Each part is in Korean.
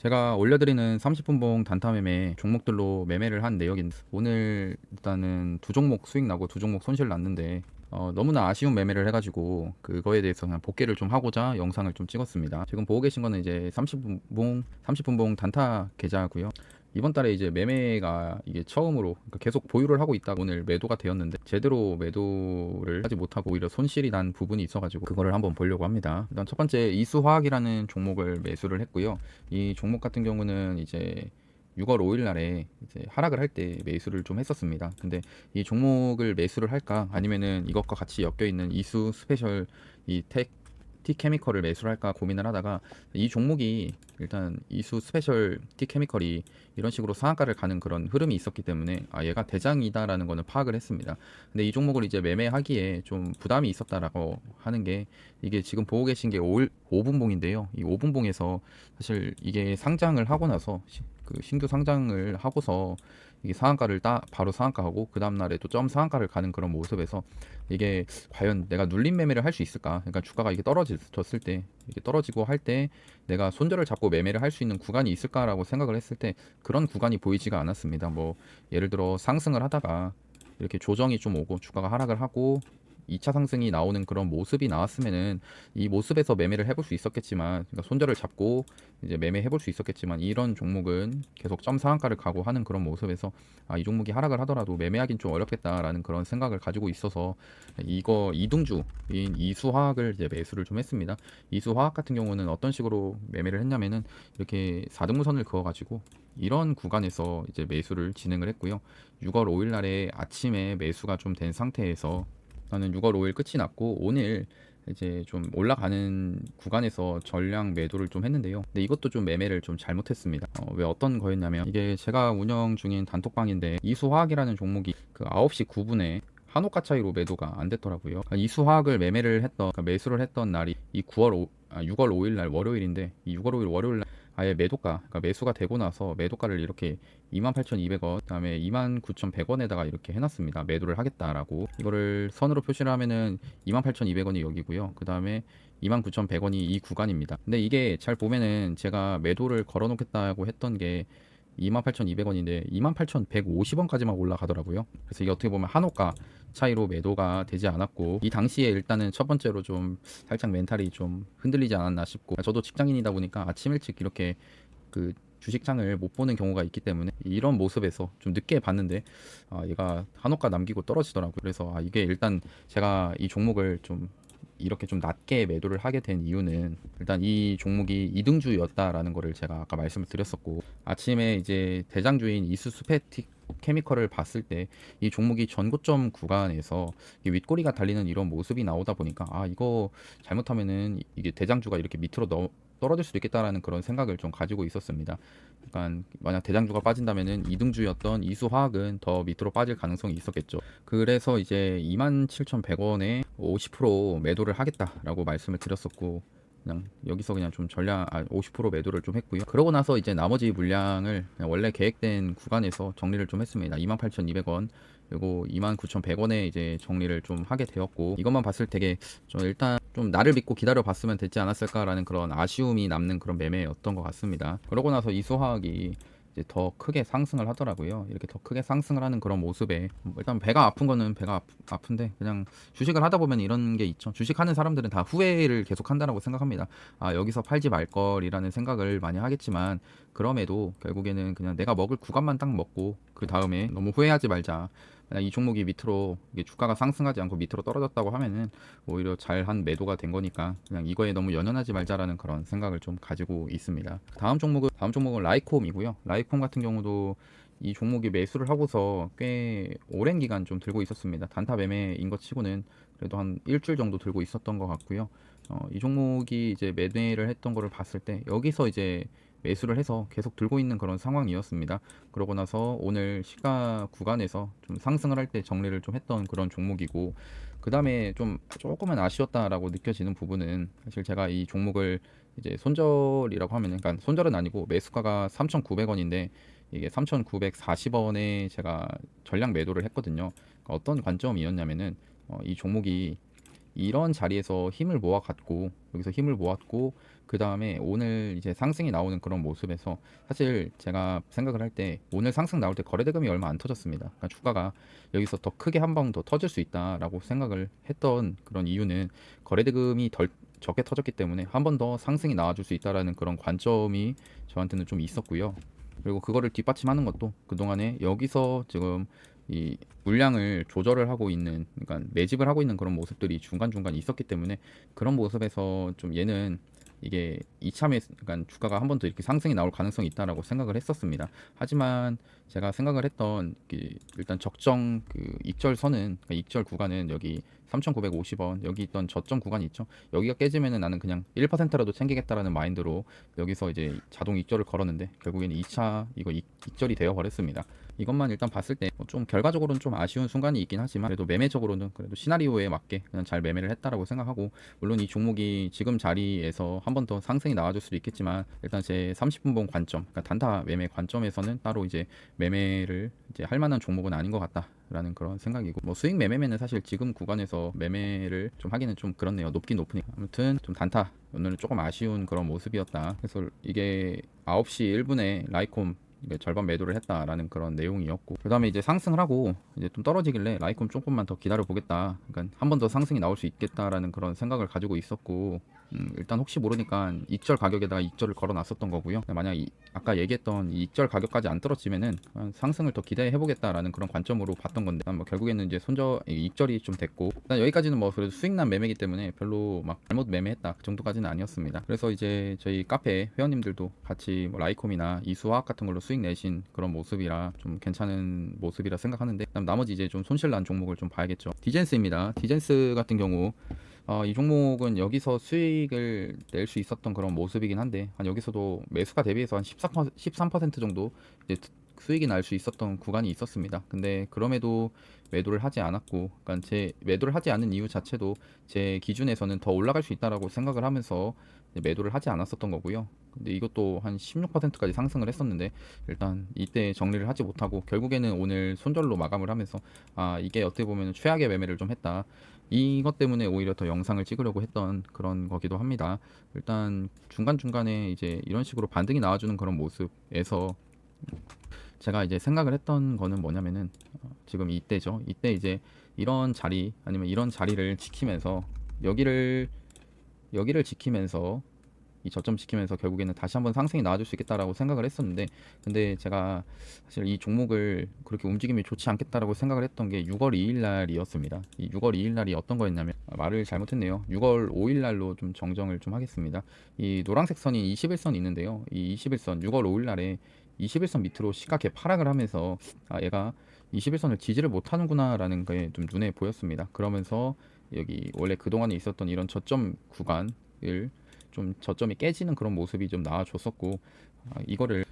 제가 올려드리는 30분봉 단타 매매 종목들로 매매를 한 내역인데, 오늘 일단은 두 종목 수익 나고 두 종목 손실 났는데 너무나 아쉬운 매매를 해가지고 그거에 대해서 그냥 복귀를 좀 하고자 영상을 좀 찍었습니다. 지금 보고 계신 거는 이제 30분봉 단타 계좌고요. 이번 달에 이제 매매가 이게 처음으로, 그러니까 계속 보유를 하고 있다가 오늘 매도가 되었는데, 제대로 매도를 하지 못하고 오히려 손실이 난 부분이 있어가지고 그거를 한번 보려고 합니다. 일단 첫 번째 이수화학이라는 종목을 매수를 했고요. 이 종목 같은 경우는 이제 6월 5일 날에 이제 하락을 할 때 매수를 좀 했었습니다. 근데 이 종목을 매수를 할까, 아니면은 이것과 같이 엮여 있는 이수 스페셜 티케미컬을 매수를 할까 고민을 하다가, 이 종목이 일단 이수 스페셜 티케미컬이 이런 식으로 상한가를 가는 그런 흐름이 있었기 때문에 얘가 대장이다라는 거는 파악을 했습니다. 근데 이 종목을 이제 매매하기에 좀 부담이 있었다라고 하는 게, 이게 지금 보고 계신 게 5분봉인데요. 이 5분봉에서 사실 이게 상장을 하고 나서 그 신규 상장을 하고서 이게 상한가를 바로 상한가하고 그 다음날에 또 점 상한가를 가는 그런 모습에서, 이게 과연 내가 눌림 매매를 할 수 있을까? 그러니까 주가가 이게 떨어졌을 때, 이게 떨어지고 할 때 내가 손절을 잡고 매매를 할 수 있는 구간이 있을까라고 생각을 했을 때 그런 구간이 보이지가 않았습니다. 뭐 예를 들어 상승을 하다가 이렇게 조정이 좀 오고 주가가 하락을 하고 2차 상승이 나오는 그런 모습이 나왔으면은 이 모습에서 매매를 해볼 수 있었겠지만, 그러니까 손절을 잡고 이제 매매해 볼 수 있었겠지만, 이런 종목은 계속 점 상한가를 가고 하는 그런 모습에서 이 종목이 하락을 하더라도 매매하긴 좀 어렵겠다라는 그런 생각을 가지고 있어서 이거 이등주인 이수화학을 이제 매수를 좀 했습니다. 이수화학 같은 경우는 어떤 식으로 매매를 했냐면은, 이렇게 4등분선을 그어 가지고 이런 구간에서 이제 매수를 진행을 했고요. 6월 5일 날에 아침에 매수가 좀 된 상태에서, 저는 6월 5일 끝이 났고 오늘 이제 좀 올라가는 구간에서 전량 매도를 좀 했는데요. 근데 이것도 좀 매매를 좀 잘못했습니다. 왜 어떤 거였냐면, 이게 제가 운영 중인 단톡방인데 이수화학이라는 종목이 그 9시 9분에 한호가 차이로 매도가 안 됐더라고요. 그러니까 이수화학을 그러니까 매수를 했던 날이 이 6월 5일 날 월요일인데, 이 6월 5일 월요일 날 아예 매도가, 그러니까 매수가 되고 나서 매도가를 이렇게 28,200원, 그다음에 29,100원에다가 이렇게 해놨습니다. 매도를 하겠다라고. 이거를 선으로 표시를 하면은 28,200원이 여기고요. 그다음에 29,100원이 이 구간입니다. 근데 이게 잘 보면은 제가 매도를 걸어놓겠다고 했던 게 28,200원인데 28,150원까지만 올라가더라고요. 그래서 이게 어떻게 보면 한호가 차이로 매도가 되지 않았고, 이 당시에 일단은 첫 번째로 좀 살짝 멘탈이 좀 흔들리지 않았나 싶고, 저도 직장인이다 보니까 아침 일찍 이렇게 그 주식창을 못 보는 경우가 있기 때문에 이런 모습에서 좀 늦게 봤는데 얘가 한호가 남기고 떨어지더라고요. 그래서 이게 일단 제가 이 종목을 좀 이렇게 좀 낮게 매도를 하게 된 이유는, 일단 이 종목이 이등주였다라는 거를 제가 아까 말씀을 드렸었고, 아침에 이제 대장주인 이수스페틱 케미컬을 봤을 때 이 종목이 전고점 구간에서 윗꼬리가 달리는 이런 모습이 나오다 보니까 이거 잘못하면은 이게 대장주가 이렇게 밑으로 떨어질 수도 있겠다라는 그런 생각을 좀 가지고 있었습니다. 그러니까 만약 대장주가 빠진다면은 이등주였던 이수화학은 더 밑으로 빠질 가능성이 있었겠죠. 그래서 이제 27,100원에 50% 매도를 하겠다라고 말씀을 드렸었고, 그냥 여기서 그냥 좀 50% 매도를 좀 했고요. 그러고 나서 이제 나머지 물량을 그냥 원래 계획된 구간에서 정리를 좀 했습니다. 28,200원 그리고 29,100원에 이제 정리를 좀 하게 되었고, 이것만 봤을 때 좀 일단 좀 나를 믿고 기다려 봤으면 되지 않았을까라는 그런 아쉬움이 남는 그런 매매였던 것 같습니다. 그러고 나서 이수화학이 이제 더 크게 상승을 하더라고요. 이렇게 더 크게 상승을 하는 그런 모습에 일단 배가 아픈 거는 배가 아픈데, 그냥 주식을 하다 보면 이런 게 있죠. 주식하는 사람들은 다 후회를 계속 한다라고 생각합니다. 여기서 팔지 말 걸이라는 생각을 많이 하겠지만, 그럼에도 결국에는 그냥 내가 먹을 구간만 딱 먹고 그 다음에 너무 후회하지 말자. 만약 이 종목이 밑으로, 이게 주가가 상승하지 않고 밑으로 떨어졌다고 하면은 오히려 잘한 매도가 된 거니까 그냥 이거에 너무 연연하지 말자라는 그런 생각을 좀 가지고 있습니다. 다음 종목은 라이콤이고요. 라이콤 같은 경우도 이 종목이 매수를 하고서 꽤 오랜 기간 좀 들고 있었습니다. 단타 매매인 것 치고는 그래도 한 일주일 정도 들고 있었던 것 같고요. 이 종목이 이제 매매를 했던 거를 봤을 때 여기서 이제 매수를 해서 계속 들고 있는 그런 상황이었습니다. 그러고 나서 오늘 시가 구간에서 좀 상승을 할 때 정리를 좀 했던 그런 종목이고, 그 다음에 좀 조금은 아쉬웠다라고 느껴지는 부분은, 사실 제가 이 종목을 이제 손절이라고 하면은, 그러니까 손절은 아니고 매수가가 3,900원인데 이게 3,940원에 제가 전량 매도를 했거든요. 그러니까 어떤 관점이었냐면은 이 종목이 이런 자리에서 힘을 모아갔고 여기서 힘을 모았고 그 다음에 오늘 이제 상승이 나오는 그런 모습에서 사실 제가 생각을 할 때 오늘 상승 나올 때 거래대금이 얼마 안 터졌습니다. 그러니까 주가가 여기서 더 크게 한 방 더 터질 수 있다라고 생각을 했던 그런 이유는 거래대금이 덜 적게 터졌기 때문에 한 번 더 상승이 나와줄 수 있다라는 그런 관점이 저한테는 좀 있었고요. 그리고 그거를 뒷받침하는 것도 그동안에 여기서 지금 이 물량을 조절을 하고 있는, 그러니까 매집을 하고 있는 그런 모습들이 중간중간 있었기 때문에 그런 모습에서 좀 얘는 이게 이참에 그러니까 주가가 한 번 더 이렇게 상승이 나올 가능성이 있다라고 생각을 했었습니다. 하지만 제가 생각을 했던 일단 적정 그 익절선은, 그러니까 익절 구간은 여기 3,950원 여기 있던 저점 구간이 있죠. 여기가 깨지면은 나는 그냥 1%라도 챙기겠다라는 마인드로 여기서 이제 자동 익절을 걸었는데 결국에는 2차 이거 익절이 되어 버렸습니다. 이것만 일단 봤을 때 좀 결과적으로는 좀 아쉬운 순간이 있긴 하지만 그래도 매매적으로는 그래도 시나리오에 맞게 그냥 잘 매매를 했다라고 생각하고, 물론 이 종목이 지금 자리에서 한 번 더 상승이 나와줄 수도 있겠지만 일단 제 30분봉 관점, 그러니까 단타 매매 관점에서는 따로 이제 매매를 이제 할 만한 종목은 아닌 것 같다라는 그런 생각이고, 뭐 수익 매매면은 사실 지금 구간에서 매매를 좀 하기는 좀 그렇네요. 높긴 높으니까. 아무튼 좀 단타 오늘은 조금 아쉬운 그런 모습이었다. 그래서 이게 9시 1분에 라이콤 절반 매도를 했다라는 그런 내용이었고, 그 다음에 이제 상승을 하고 이제 좀 떨어지길래 라이콤 조금만 더 기다려 보겠다, 그러니까 한 번 더 상승이 나올 수 있겠다라는 그런 생각을 가지고 있었고, 일단 혹시 모르니까 익절 가격에다가 익절을 걸어 놨었던 거고요. 만약 아까 얘기했던 이 익절 가격까지 안 떨어지면은 상승을 더 기대해 보겠다라는 그런 관점으로 봤던 건데, 뭐 결국에는 이제 익절이 좀 됐고, 일단 여기까지는 뭐 그래도 수익난 매매이기 때문에 별로 막 잘못 매매했다 그 정도까지는 아니었습니다. 그래서 이제 저희 카페 회원님들도 같이 뭐 라이콤이나 이수화학 같은 걸로 수익 내신 그런 모습이라 좀 괜찮은 모습이라 생각하는데, 그다음 나머지 이제 좀 손실 난 종목을 좀 봐야겠죠. 디젠스입니다. 디젠스 같은 경우 이 종목은 여기서 수익을 낼 수 있었던 그런 모습이긴 한데, 한 여기서도 매수가 대비해서 한 13% 정도 이제 수익이 날 수 있었던 구간이 있었습니다. 근데 그럼에도 매도를 하지 않았고, 그러니까 제 매도를 하지 않은 이유 자체도 제 기준에서는 더 올라갈 수 있다라고 생각을 하면서 매도를 하지 않았었던 거고요. 근데 이것도 한 16%까지 상승을 했었는데 일단 이때 정리를 하지 못하고 결국에는 오늘 손절로 마감을 하면서 이게 어떻게 보면 최악의 매매를 좀 했다, 이것 때문에 오히려 더 영상을 찍으려고 했던 그런 거기도 합니다. 일단 중간중간에 이제 이런 식으로 반등이 나와주는 그런 모습에서 제가 이제 생각을 했던 거는 뭐냐면은 지금 이때죠. 이때 이제 이런 자리 아니면 이런 자리를 지키면서 여기를 지키면서 이 저점 지키면서 결국에는 다시 한번 상승이 나와줄 수 있겠다라고 생각을 했었는데, 근데 제가 사실 이 종목을 그렇게 움직임이 좋지 않겠다라고 생각을 했던 게 6월 2일 날이었습니다. 이 6월 2일 날이 어떤 거였냐면, 말을 잘못했네요. 6월 5일 날로 좀 정정을 좀 하겠습니다. 이 노란색 선이 21선 있는데요. 이 21선 6월 5일 날에 21선 밑으로 시가 개파락을 하면서 얘가 21선을 지지를 못하는구나 라는 게 좀 눈에 보였습니다. 그러면서 여기 원래 그동안에 있었던 이런 저점 구간을 좀 저점이 깨지는 그런 모습이 좀 나와줬었고, 이게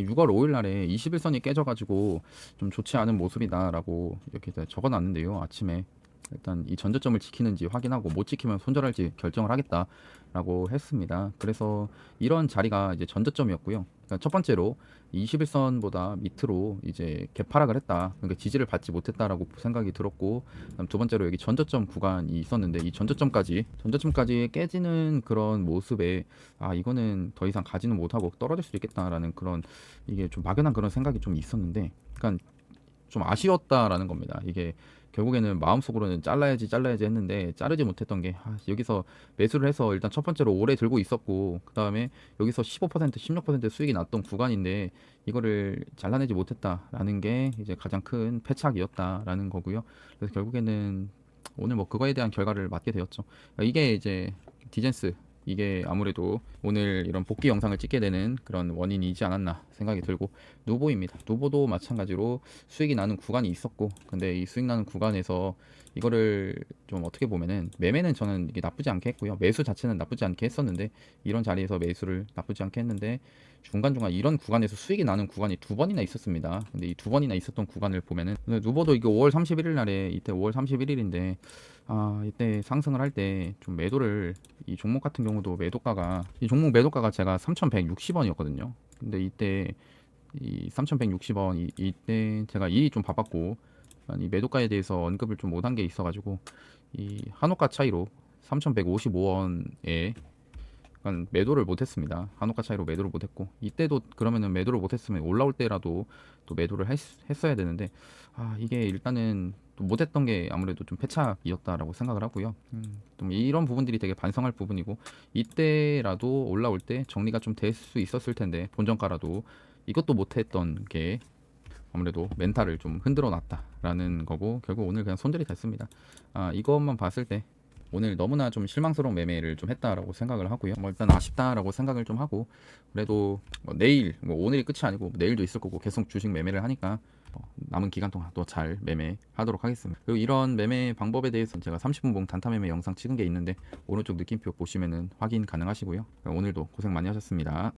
6월 5일 날에 21선이 깨져가지고 좀 좋지 않은 모습이다라고 이렇게 적어놨는데요. 아침에 일단 이 전저점을 지키는지 확인하고 못 지키면 손절할지 결정을 하겠다라고 했습니다. 그래서 이런 자리가 이제 전저점이었고요. 그러니까 첫 번째로 21선보다 밑으로 이제 개파락을 했다, 그러니까 지지를 받지 못했다라고 생각이 들었고, 그다음 두 번째로 여기 전저점 구간이 있었는데 이 전저점까지 깨지는 그런 모습에 이거는 더 이상 가지는 못하고 떨어질 수도 있겠다라는 그런, 이게 좀 막연한 그런 생각이 좀 있었는데, 그러니까 좀 아쉬웠다라는 겁니다. 이게 결국에는 마음속으로는 잘라야지 했는데 자르지 못했던 게, 여기서 매수를 해서 일단 첫 번째로 오래 들고 있었고, 그 다음에 여기서 15% 16% 수익이 났던 구간인데 이거를 잘라내지 못했다라는 게 이제 가장 큰 패착이었다라는 거고요. 그래서 결국에는 오늘 뭐 그거에 대한 결과를 맞게 되었죠. 이게 이제 디젠스, 이게 아무래도 오늘 이런 복귀 영상을 찍게 되는 그런 원인이지 않았나 생각이 들고, 누보입니다. 누보도 마찬가지로 수익이 나는 구간이 있었고, 근데 이 수익 나는 구간에서 이거를 좀 어떻게 보면은, 매매는 저는 이게 나쁘지 않게 했고요. 매수 자체는 나쁘지 않게 했었는데, 이런 자리에서 매수를 나쁘지 않게 했는데 중간중간 이런 구간에서 수익이 나는 구간이 두 번이나 있었습니다. 근데 이 두 번이나 있었던 구간을 보면은, 누보도 이게 5월 31일 날에, 이때 5월 31일인데 이때 상승을 할 때 좀 매도를, 이 종목 같은 경우도 이 종목 매도가가 제가 3,160원이었거든요. 근데 이때 이 3,160원 이때 제가 일이 좀 바빴고 이 매도가에 대해서 언급을 좀 못한 게 있어가지고 이 한호가 차이로 3,155원에 매도를 못했습니다. 한호가 차이로 매도를 못했고 이때도 그러면은 매도를 못했으면 올라올 때라도 또 매도를 했어야 되는데 이게 일단은 또 못했던 게 아무래도 좀 패착이었다라고 생각을 하고요. 좀 이런 부분들이 되게 반성할 부분이고 이때라도 올라올 때 정리가 좀 될 수 있었을 텐데 본전가라도 이것도 못했던 게 아무래도 멘탈을 좀 흔들어 놨다라는 거고 결국 오늘 그냥 손절이 됐습니다. 이것만 봤을 때 오늘 너무나 좀 실망스러운 매매를 좀 했다라고 생각을 하고요. 뭐 일단 아쉽다라고 생각을 좀 하고 그래도 뭐 내일 오늘이 끝이 아니고 내일도 있을 거고 계속 주식 매매를 하니까 남은 기간 동안 또 잘 매매하도록 하겠습니다. 그리고 이런 매매 방법에 대해서 제가 30분 봉 단타 매매 영상 찍은 게 있는데 오른쪽 느낌표 보시면은 확인 가능하시고요. 오늘도 고생 많이 하셨습니다.